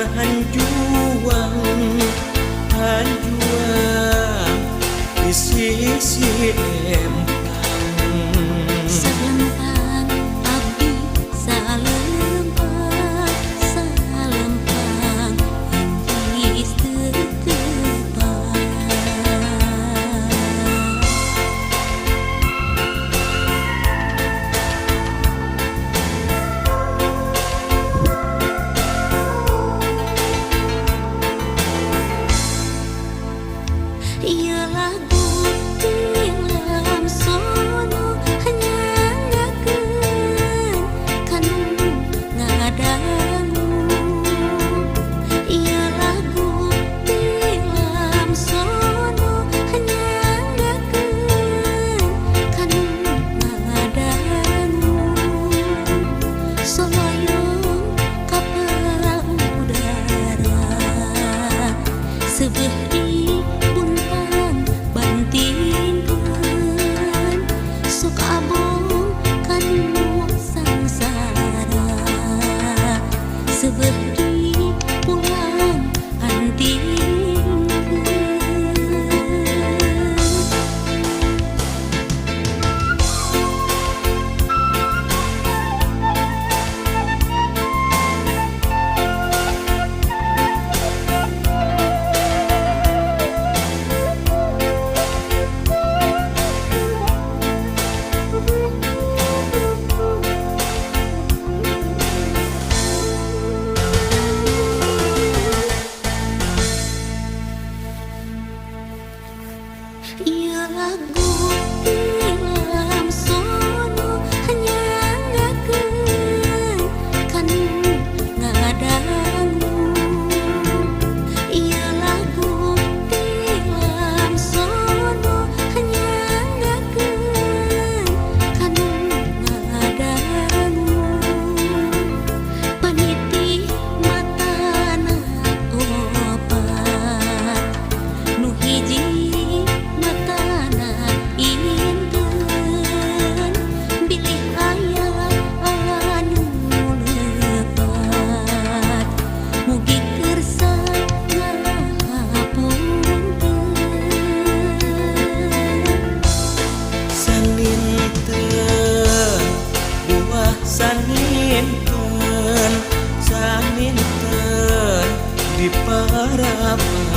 hanjuang hanjuang di sisi empang salempang abdi salempang salempang hentis tetepang ia lagu tilam sono hanyanggakeun kanu ngadangu ia lagu tilam sono hanyanggakeun kanu ngadangu soloyong kapal udara sebelah di bantingkeun sok abong kanu sangsara sebelah di pulang antingkeun ia lagu tilam sono hanyanggakeun kanu ngadangu ia lagu tilam sono hanyanggakeun kanu ngadangu paniti matana opat nu hiji inten bilih aya anu lepat mugi kersa ngapunten saninten buah saninten saninten di parapan